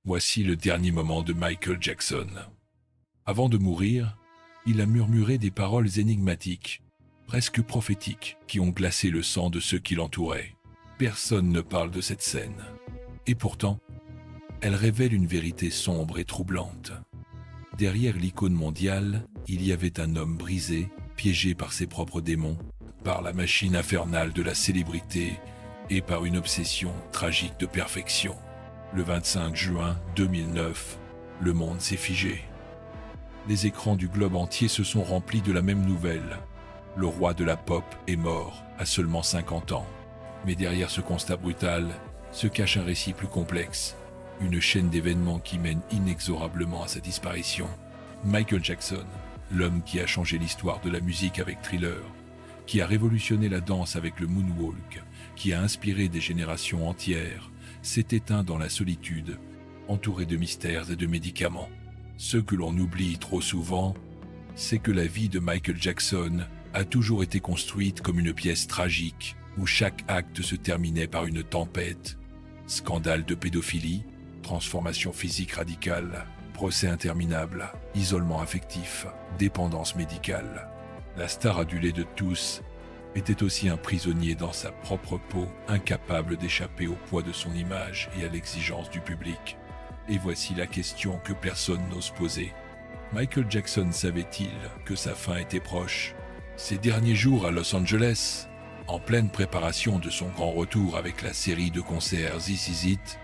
Voici le dernier moment de Michael Jackson. Avant de mourir, il a murmuré des paroles énigmatiques, presque prophétiques, qui ont glacé le sang de ceux qui l'entouraient. Personne ne parle de cette scène. Et pourtant, elle révèle une vérité sombre et troublante. Derrière l'icône mondiale, il y avait un homme brisé, piégé par ses propres démons, par la machine infernale de la célébrité et par une obsession tragique de perfection. Le 25 juin 2009, le monde s'est figé. Les écrans du globe entier se sont remplis de la même nouvelle. Le roi de la pop est mort à seulement 50 ans. Mais derrière ce constat brutal se cache un récit plus complexe, une chaîne d'événements qui mène inexorablement à sa disparition. Michael Jackson, l'homme qui a changé l'histoire de la musique avec Thriller, qui a révolutionné la danse avec le moonwalk, qui a inspiré des générations entières, s'est éteint dans la solitude, entouré de mystères et de médicaments. Ce que l'on oublie trop souvent, c'est que la vie de Michael Jackson a toujours été construite comme une pièce tragique, où chaque acte se terminait par une tempête. Scandale de pédophilie, transformation physique radicale, procès interminable, isolement affectif, dépendance médicale. La star adulée de tous était aussi un prisonnier dans sa propre peau, incapable d'échapper au poids de son image et à l'exigence du public. Et voici la question que personne n'ose poser. Michael Jackson savait-il que sa fin était proche? Ses derniers jours à Los Angeles, en pleine préparation de son grand retour avec la série de concerts This Is It,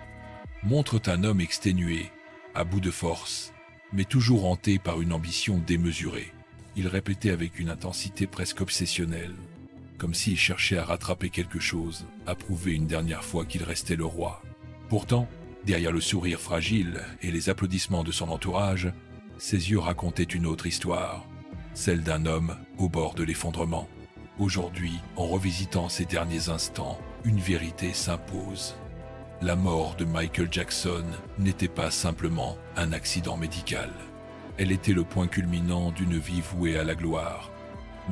montrent un homme exténué, à bout de force, mais toujours hanté par une ambition démesurée. Il répétait avec une intensité presque obsessionnelle, comme s'il cherchait à rattraper quelque chose, à prouver une dernière fois qu'il restait le roi. Pourtant, derrière le sourire fragile et les applaudissements de son entourage, ses yeux racontaient une autre histoire, celle d'un homme au bord de l'effondrement. Aujourd'hui, en revisitant ces derniers instants, une vérité s'impose. La mort de Michael Jackson n'était pas simplement un accident médical. Elle était le point culminant d'une vie vouée à la gloire,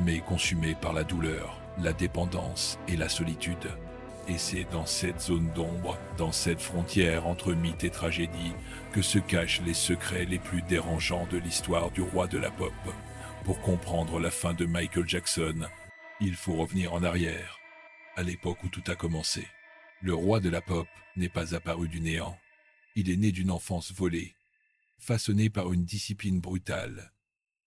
mais consumée par la douleur, la dépendance et la solitude. Et c'est dans cette zone d'ombre, dans cette frontière entre mythe et tragédie, que se cachent les secrets les plus dérangeants de l'histoire du roi de la pop. Pour comprendre la fin de Michael Jackson, il faut revenir en arrière, à l'époque où tout a commencé. Le roi de la pop n'est pas apparu du néant. Il est né d'une enfance volée, façonné par une discipline brutale,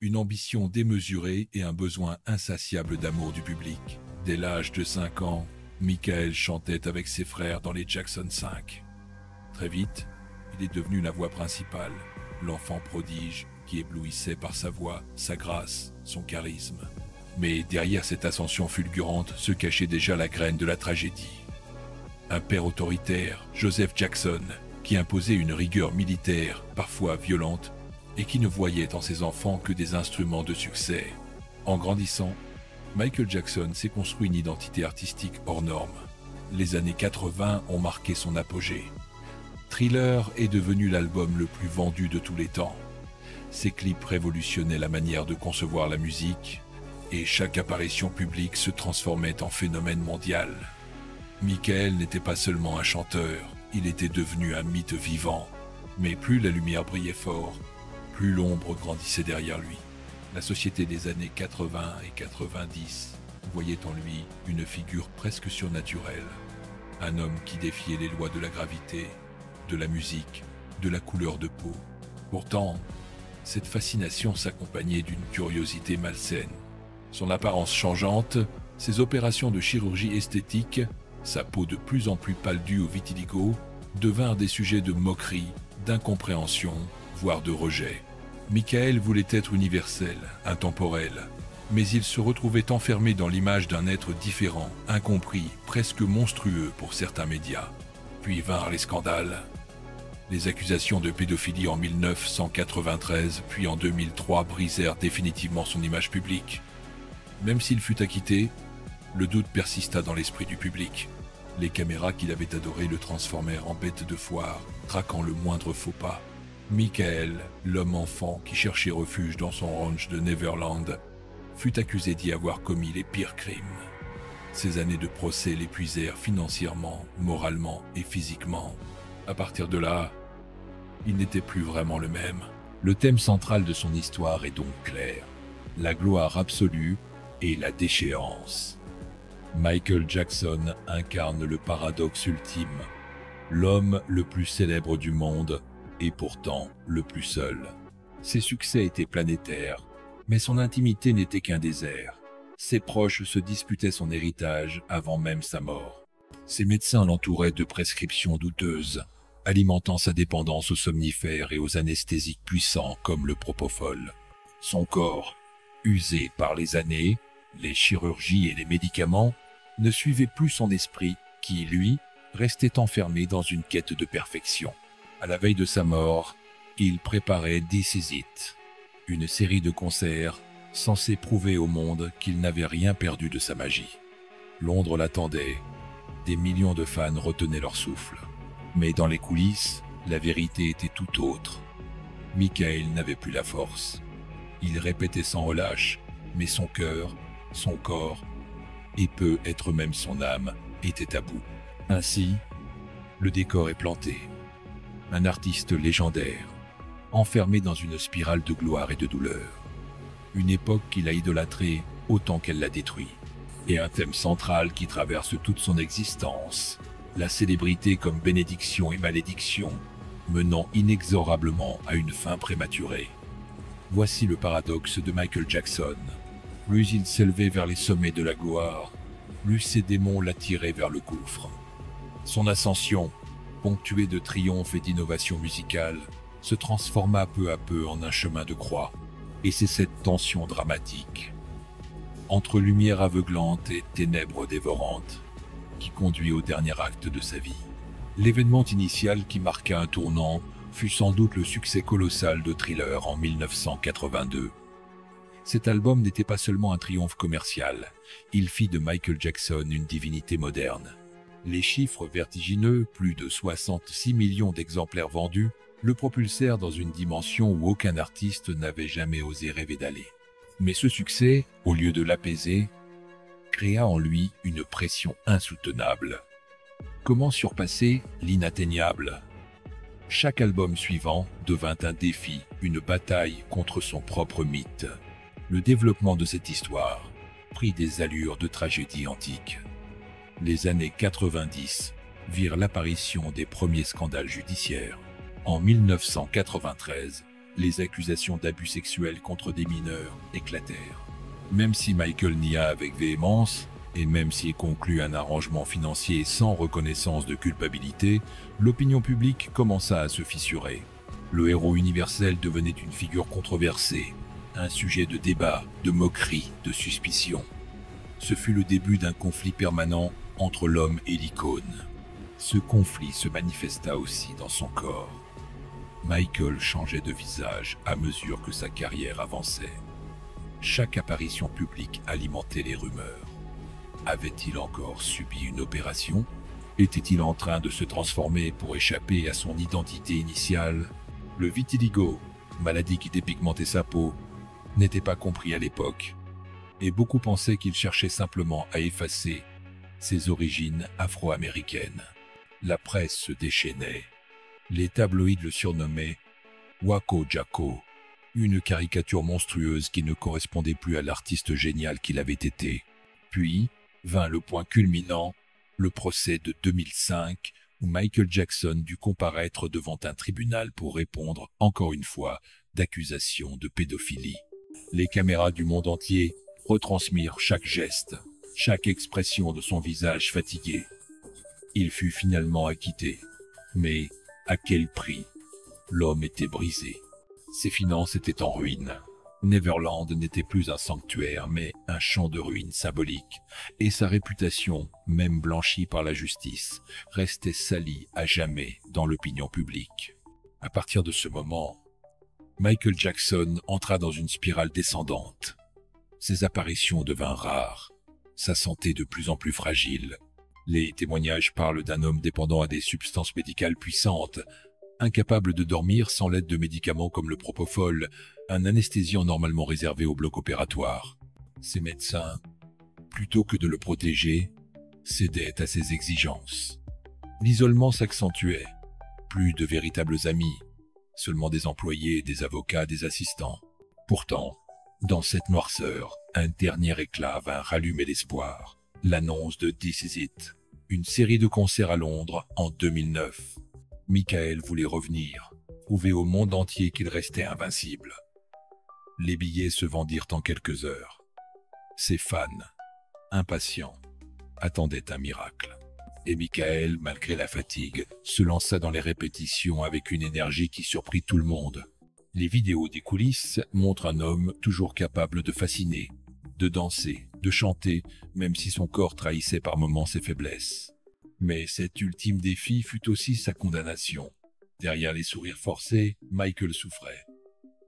une ambition démesurée et un besoin insatiable d'amour du public. Dès l'âge de 5 ans, Michael chantait avec ses frères dans les Jackson 5. Très vite, il est devenu la voix principale, l'enfant prodige qui éblouissait par sa voix, sa grâce, son charisme. Mais derrière cette ascension fulgurante se cachait déjà la graine de la tragédie. Un père autoritaire, Joseph Jackson, qui imposait une rigueur militaire, parfois violente, et qui ne voyait en ses enfants que des instruments de succès. En grandissant, Michael Jackson s'est construit une identité artistique hors norme. Les années 80 ont marqué son apogée. Thriller est devenu l'album le plus vendu de tous les temps. Ses clips révolutionnaient la manière de concevoir la musique, et chaque apparition publique se transformait en phénomène mondial. Michael n'était pas seulement un chanteur, il était devenu un mythe vivant. Mais plus la lumière brillait fort, plus l'ombre grandissait derrière lui. La société des années 80 et 90 voyait en lui une figure presque surnaturelle. Un homme qui défiait les lois de la gravité, de la musique, de la couleur de peau. Pourtant, cette fascination s'accompagnait d'une curiosité malsaine. Son apparence changeante, ses opérations de chirurgie esthétique, sa peau de plus en plus pâle due au vitiligo, devinrent des sujets de moquerie, d'incompréhension, voire de rejet. Michael voulait être universel, intemporel, mais il se retrouvait enfermé dans l'image d'un être différent, incompris, presque monstrueux pour certains médias. Puis vinrent les scandales. Les accusations de pédophilie en 1993, puis en 2003 brisèrent définitivement son image publique. Même s'il fut acquitté, le doute persista dans l'esprit du public. Les caméras qu'il avait adorées le transformèrent en bête de foire, traquant le moindre faux pas. Michael, l'homme-enfant qui cherchait refuge dans son ranch de Neverland, fut accusé d'y avoir commis les pires crimes. Ces années de procès l'épuisèrent financièrement, moralement et physiquement. À partir de là, Il n'était plus vraiment le même. Le thème central de son histoire est donc clair. La gloire absolue et la déchéance. Michael Jackson incarne le paradoxe ultime. L'homme le plus célèbre du monde et pourtant le plus seul. Ses succès étaient planétaires, mais son intimité n'était qu'un désert. Ses proches se disputaient son héritage avant même sa mort. Ses médecins l'entouraient de prescriptions douteuses, alimentant sa dépendance aux somnifères et aux anesthésiques puissants comme le propofol. Son corps, usé par les années, les chirurgies et les médicaments, ne suivait plus son esprit qui, lui, restait enfermé dans une quête de perfection. À la veille de sa mort, il préparait This Is It, une série de concerts censés prouver au monde qu'il n'avait rien perdu de sa magie. Londres l'attendait, des millions de fans retenaient leur souffle. Mais dans les coulisses, la vérité était tout autre. Michael n'avait plus la force. Il répétait sans relâche, mais son cœur, son corps, et peut-être même son âme, étaient à bout. Ainsi, le décor est planté. Un artiste légendaire, enfermé dans une spirale de gloire et de douleur. Une époque qu'il a idolâtrée autant qu'elle l'a détruit. Et un thème central qui traverse toute son existence. La célébrité comme bénédiction et malédiction, menant inexorablement à une fin prématurée. Voici le paradoxe de Michael Jackson. Plus il s'élevait vers les sommets de la gloire, plus ses démons l'attiraient vers le gouffre. Son ascension, ponctuée de triomphes et d'innovations musicales, se transforma peu à peu en un chemin de croix. Et c'est cette tension dramatique, entre lumière aveuglante et ténèbres dévorantes, qui conduit au dernier acte de sa vie. L'événement initial qui marqua un tournant fut sans doute le succès colossal de Thriller en 1982. Cet album n'était pas seulement un triomphe commercial, il fit de Michael Jackson une divinité moderne. Les chiffres vertigineux, plus de 66 millions d'exemplaires vendus, le propulsèrent dans une dimension où aucun artiste n'avait jamais osé rêver d'aller. Mais ce succès, au lieu de l'apaiser, créa en lui une pression insoutenable. Comment surpasser l'inatteignable ? Chaque album suivant devint un défi, une bataille contre son propre mythe. Le développement de cette histoire prit des allures de tragédie antique. Les années 90 virent l'apparition des premiers scandales judiciaires. En 1993, les accusations d'abus sexuels contre des mineurs éclatèrent. Même si Michael nia avec véhémence, et même s'il conclut un arrangement financier sans reconnaissance de culpabilité, l'opinion publique commença à se fissurer. Le héros universel devenait une figure controversée, un sujet de débat, de moquerie, de suspicion. Ce fut le début d'un conflit permanent entre l'homme et l'icône. Ce conflit se manifesta aussi dans son corps. Michael changeait de visage à mesure que sa carrière avançait. Chaque apparition publique alimentait les rumeurs. Avait-il encore subi une opération ? Était-il en train de se transformer pour échapper à son identité initiale ? Le vitiligo, maladie qui dépigmentait sa peau, n'était pas compris à l'époque, et beaucoup pensaient qu'il cherchait simplement à effacer ses origines afro-américaines. La presse se déchaînait. Les tabloïds le surnommaient Wako Jacko, une caricature monstrueuse qui ne correspondait plus à l'artiste génial qu'il avait été. Puis vint le point culminant, le procès de 2005, où Michael Jackson dut comparaître devant un tribunal pour répondre, encore une fois, d'accusations de pédophilie. Les caméras du monde entier retransmirent chaque geste, chaque expression de son visage fatigué. Il fut finalement acquitté. Mais à quel prix ? L'homme était brisé. Ses finances étaient en ruine. Neverland n'était plus un sanctuaire, mais un champ de ruines symbolique. Et sa réputation, même blanchie par la justice, restait salie à jamais dans l'opinion publique. À partir de ce moment, Michael Jackson entra dans une spirale descendante. Ses apparitions devinrent rares, sa santé de plus en plus fragile. Les témoignages parlent d'un homme dépendant à des substances médicales puissantes, incapable de dormir sans l'aide de médicaments comme le propofol, un anesthésiant normalement réservé au bloc opératoire. Ses médecins, plutôt que de le protéger, cédaient à ses exigences. L'isolement s'accentuait. Plus de véritables amis, Seulement des employés, des avocats, des assistants. Pourtant, dans cette noirceur, un dernier éclat vint rallumer l'espoir. L'annonce de This Is It, une série de concerts à Londres en 2009. Michael voulait revenir, prouver au monde entier qu'il restait invincible. Les billets se vendirent en quelques heures. Ses fans, impatients, attendaient un miracle. Et Michael, malgré la fatigue, se lança dans les répétitions avec une énergie qui surprit tout le monde. Les vidéos des coulisses montrent un homme toujours capable de fasciner, de danser, de chanter, même si son corps trahissait par moments ses faiblesses. Mais cet ultime défi fut aussi sa condamnation. Derrière les sourires forcés, Michael souffrait.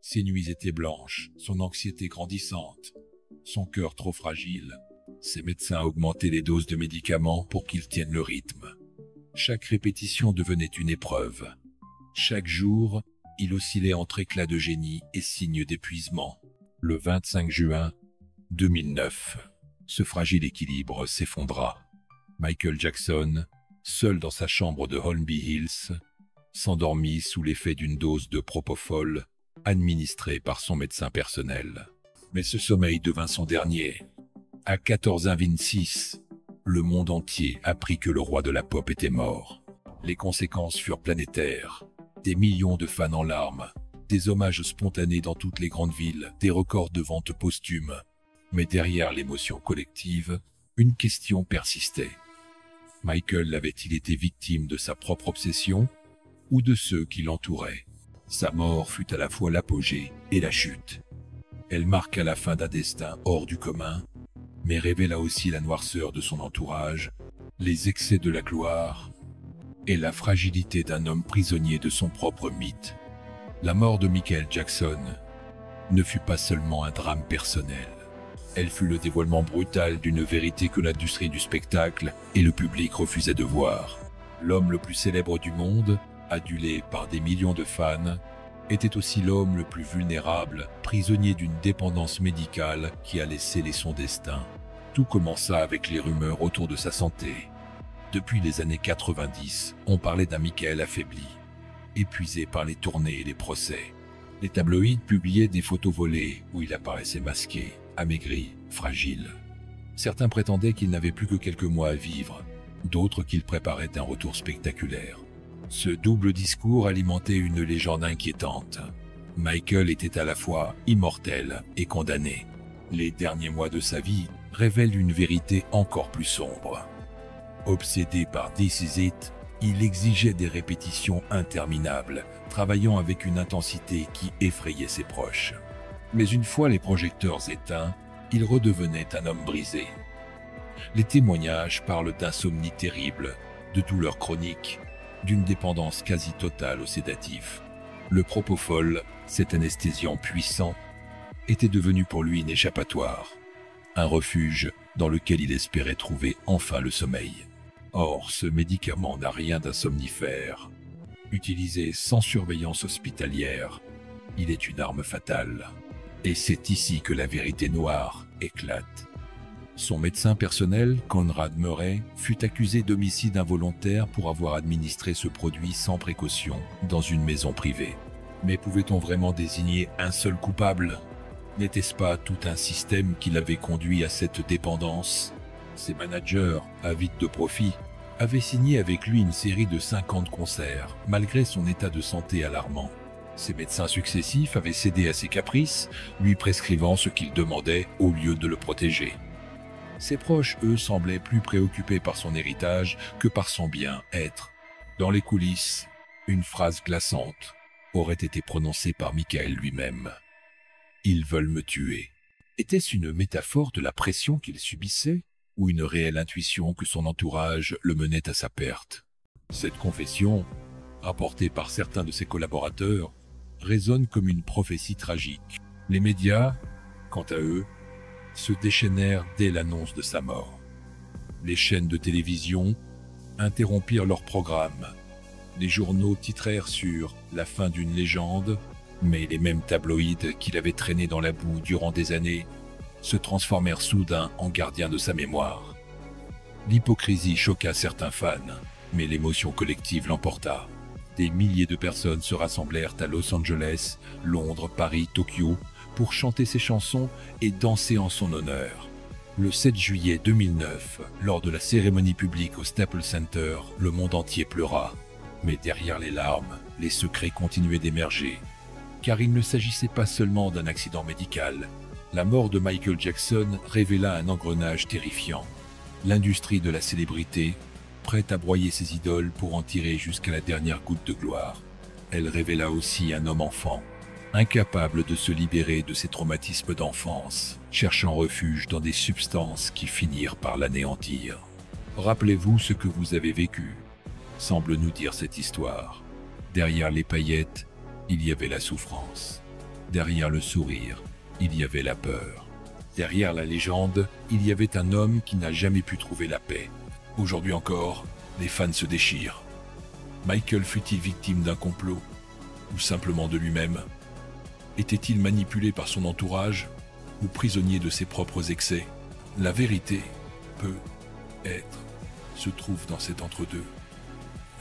Ses nuits étaient blanches, son anxiété grandissante, son cœur trop fragile. Ses médecins augmentaient les doses de médicaments pour qu'il tienne le rythme. Chaque répétition devenait une épreuve. Chaque jour, il oscillait entre éclats de génie et signes d'épuisement. Le 25 juin 2009, ce fragile équilibre s'effondra. Michael Jackson, seul dans sa chambre de Holmby Hills, s'endormit sous l'effet d'une dose de propofol administrée par son médecin personnel. Mais ce sommeil devint son dernier. À 14h26, le monde entier apprit que le roi de la pop était mort. Les conséquences furent planétaires. Des millions de fans en larmes, des hommages spontanés dans toutes les grandes villes, des records de ventes posthumes. Mais derrière l'émotion collective, une question persistait. Michael avait-il été victime de sa propre obsession ou de ceux qui l'entouraient? Sa mort fut à la fois l'apogée et la chute. Elle marqua la fin d'un destin hors du commun, mais révéla aussi la noirceur de son entourage, les excès de la gloire et la fragilité d'un homme prisonnier de son propre mythe. La mort de Michael Jackson ne fut pas seulement un drame personnel. Elle fut le dévoilement brutal d'une vérité que l'industrie du spectacle et le public refusaient de voir. L'homme le plus célèbre du monde, adulé par des millions de fans, était aussi l'homme le plus vulnérable, prisonnier d'une dépendance médicale qui allait sceller son destin. Tout commença avec les rumeurs autour de sa santé. Depuis les années 90, on parlait d'un Michael affaibli, épuisé par les tournées et les procès. Les tabloïds publiaient des photos volées où il apparaissait masqué, amaigri, fragile. Certains prétendaient qu'il n'avait plus que quelques mois à vivre, d'autres qu'il préparait un retour spectaculaire. Ce double discours alimentait une légende inquiétante. Michael était à la fois immortel et condamné. Les derniers mois de sa vie révèlent une vérité encore plus sombre. Obsédé par This Is It, il exigeait des répétitions interminables, travaillant avec une intensité qui effrayait ses proches. Mais une fois les projecteurs éteints, il redevenait un homme brisé. Les témoignages parlent d'insomnie terrible, de douleurs chroniques, d'une dépendance quasi totale aux sédatifs. Le propofol, cet anesthésiant puissant, était devenu pour lui une échappatoire, un refuge dans lequel il espérait trouver enfin le sommeil. Or, ce médicament n'a rien d'un somnifère. Utilisé sans surveillance hospitalière, il est une arme fatale. Et c'est ici que la vérité noire éclate. Son médecin personnel, Conrad Murray, fut accusé d'homicide involontaire pour avoir administré ce produit sans précaution dans une maison privée. Mais pouvait-on vraiment désigner un seul coupable? N'était-ce pas tout un système qui l'avait conduit à cette dépendance? Ses managers, avides de profit, avaient signé avec lui une série de 50 concerts, malgré son état de santé alarmant. Ses médecins successifs avaient cédé à ses caprices, lui prescrivant ce qu'il demandait au lieu de le protéger. Ses proches, eux, semblaient plus préoccupés par son héritage que par son bien-être. Dans les coulisses, une phrase glaçante aurait été prononcée par Michael lui-même. « Ils veulent me tuer ». Était-ce une métaphore de la pression qu'il subissait ou une réelle intuition que son entourage le menait à sa perte? Cette confession, rapportée par certains de ses collaborateurs, résonne comme une prophétie tragique. Les médias, quant à eux, se déchaînèrent dès l'annonce de sa mort. Les chaînes de télévision interrompirent leurs programmes. Les journaux titrèrent sur « la fin d'une légende », mais les mêmes tabloïds qui l'avaient traîné dans la boue durant des années se transformèrent soudain en gardiens de sa mémoire. L'hypocrisie choqua certains fans, mais l'émotion collective l'emporta. Des milliers de personnes se rassemblèrent à Los Angeles, Londres, Paris, Tokyo pour chanter ses chansons et danser en son honneur. Le 7 juillet 2009, lors de la cérémonie publique au Staples Center, le monde entier pleura. Mais derrière les larmes, les secrets continuaient d'émerger. Car il ne s'agissait pas seulement d'un accident médical. La mort de Michael Jackson révéla un engrenage terrifiant. L'industrie de la célébrité, prête à broyer ses idoles pour en tirer jusqu'à la dernière goutte de gloire. Elle révéla aussi un homme-enfant, incapable de se libérer de ses traumatismes d'enfance, cherchant refuge dans des substances qui finirent par l'anéantir. Rappelez-vous ce que vous avez vécu, semble nous dire cette histoire. Derrière les paillettes, il y avait la souffrance. Derrière le sourire, il y avait la peur. Derrière la légende, il y avait un homme qui n'a jamais pu trouver la paix. Aujourd'hui encore, les fans se déchirent. Michael fut-il victime d'un complot, ou simplement de lui-même? Était-il manipulé par son entourage, ou prisonnier de ses propres excès? La vérité, peut-être, se trouve dans cet entre-deux.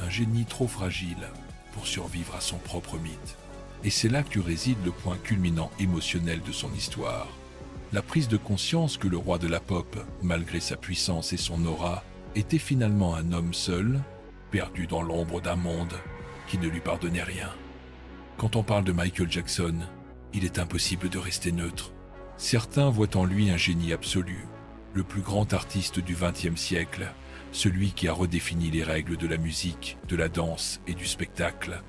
Un génie trop fragile pour survivre à son propre mythe. Et c'est là que réside le point culminant émotionnel de son histoire. La prise de conscience que le roi de la pop, malgré sa puissance et son aura, était finalement un homme seul, perdu dans l'ombre d'un monde qui ne lui pardonnait rien. Quand on parle de Michael Jackson, il est impossible de rester neutre. Certains voient en lui un génie absolu, le plus grand artiste du XXe siècle, celui qui a redéfini les règles de la musique, de la danse et du spectacle.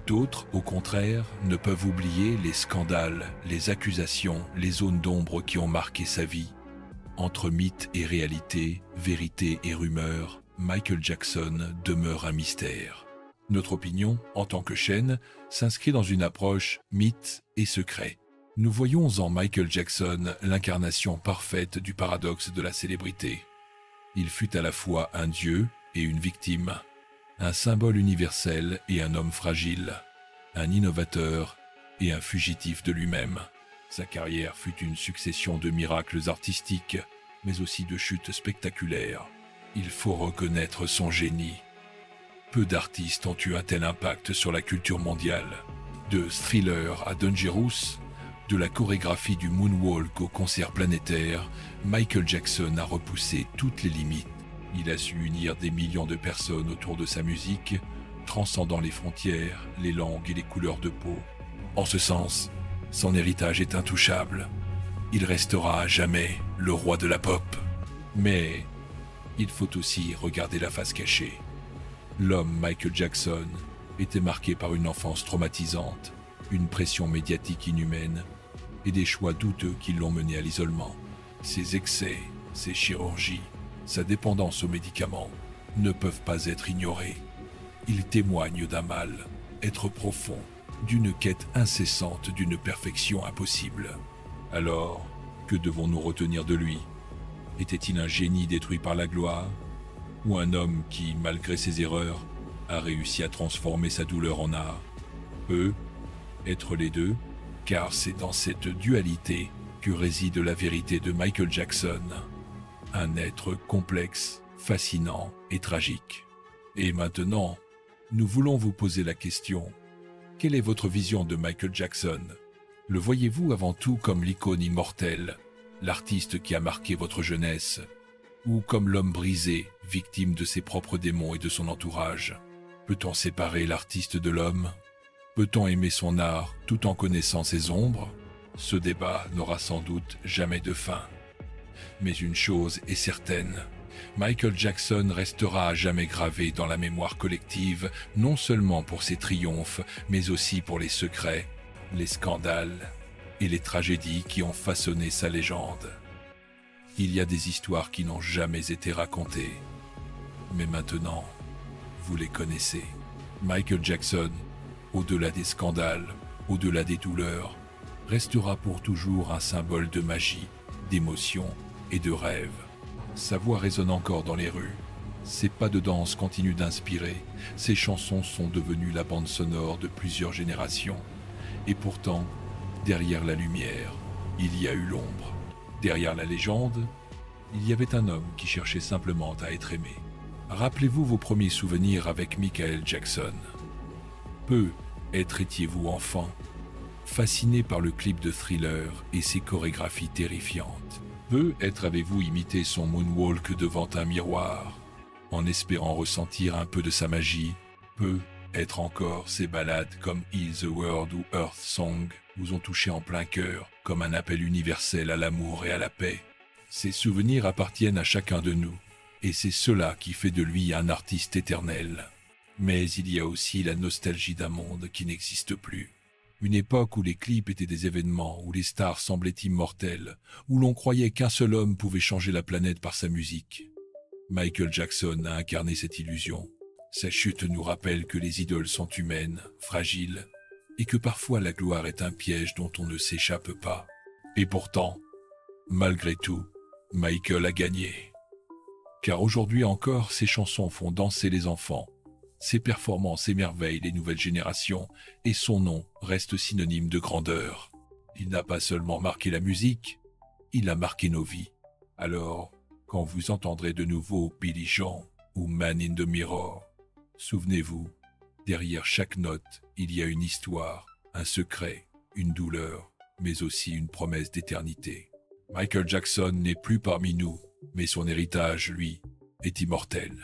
D'autres, au contraire, ne peuvent oublier les scandales, les accusations, les zones d'ombre qui ont marqué sa vie. Entre mythe et réalité, vérité et rumeur, Michael Jackson demeure un mystère. Notre opinion, en tant que chaîne, s'inscrit dans une approche mythe et secret. Nous voyons en Michael Jackson l'incarnation parfaite du paradoxe de la célébrité. Il fut à la fois un dieu et une victime, un symbole universel et un homme fragile, un innovateur et un fugitif de lui-même. Sa carrière fut une succession de miracles artistiques, mais aussi de chutes spectaculaires. Il faut reconnaître son génie. Peu d'artistes ont eu un tel impact sur la culture mondiale. De Thriller à Dangerous, de la chorégraphie du moonwalk au concert planétaire, Michael Jackson a repoussé toutes les limites. Il a su unir des millions de personnes autour de sa musique, transcendant les frontières, les langues et les couleurs de peau. En ce sens, son héritage est intouchable. Il restera à jamais le roi de la pop. Mais il faut aussi regarder la face cachée. L'homme Michael Jackson était marqué par une enfance traumatisante, une pression médiatique inhumaine et des choix douteux qui l'ont mené à l'isolement. Ses excès, ses chirurgies, sa dépendance aux médicaments ne peuvent pas être ignorés. Ils témoignent d'un mal, être profond, d'une quête incessante d'une perfection impossible. Alors, que devons-nous retenir de lui? Était-il un génie détruit par la gloire? Ou un homme qui, malgré ses erreurs, a réussi à transformer sa douleur en art? Être les deux, car c'est dans cette dualité que réside la vérité de Michael Jackson. Un être complexe, fascinant et tragique. Et maintenant, nous voulons vous poser la question. Quelle est votre vision de Michael Jackson? Le voyez-vous avant tout comme l'icône immortelle, l'artiste qui a marqué votre jeunesse, ou comme l'homme brisé, victime de ses propres démons et de son entourage? Peut-on séparer l'artiste de l'homme? Peut-on aimer son art tout en connaissant ses ombres? Ce débat n'aura sans doute jamais de fin. Mais une chose est certaine, Michael Jackson restera à jamais gravé dans la mémoire collective, non seulement pour ses triomphes, mais aussi pour les secrets, les scandales et les tragédies qui ont façonné sa légende. Il y a des histoires qui n'ont jamais été racontées, mais maintenant, vous les connaissez. Michael Jackson, au-delà des scandales, au-delà des douleurs, restera pour toujours un symbole de magie, d'émotion et de rêve. Sa voix résonne encore dans les rues. Ses pas de danse continuent d'inspirer. Ses chansons sont devenues la bande sonore de plusieurs générations. Et pourtant, derrière la lumière, il y a eu l'ombre. Derrière la légende, il y avait un homme qui cherchait simplement à être aimé. Rappelez-vous vos premiers souvenirs avec Michael Jackson. Peut-être étiez-vous enfant, fasciné par le clip de Thriller et ses chorégraphies terrifiantes. Peut-être avez-vous imité son moonwalk devant un miroir, en espérant ressentir un peu de sa magie. Peut-être encore ces ballades comme Heal the World ou Earth Song vous ont touché en plein cœur, comme un appel universel à l'amour et à la paix. Ces souvenirs appartiennent à chacun de nous, et c'est cela qui fait de lui un artiste éternel. Mais il y a aussi la nostalgie d'un monde qui n'existe plus. Une époque où les clips étaient des événements, où les stars semblaient immortelles, où l'on croyait qu'un seul homme pouvait changer la planète par sa musique. Michael Jackson a incarné cette illusion. Sa chute nous rappelle que les idoles sont humaines, fragiles, et que parfois la gloire est un piège dont on ne s'échappe pas. Et pourtant, malgré tout, Michael a gagné. Car aujourd'hui encore, ses chansons font danser les enfants. Ses performances émerveillent les nouvelles générations et son nom reste synonyme de grandeur. Il n'a pas seulement marqué la musique, il a marqué nos vies. Alors, quand vous entendrez de nouveau Billy Jean ou Man in the Mirror, souvenez-vous, derrière chaque note, il y a une histoire, un secret, une douleur, mais aussi une promesse d'éternité. Michael Jackson n'est plus parmi nous, mais son héritage, lui, est immortel.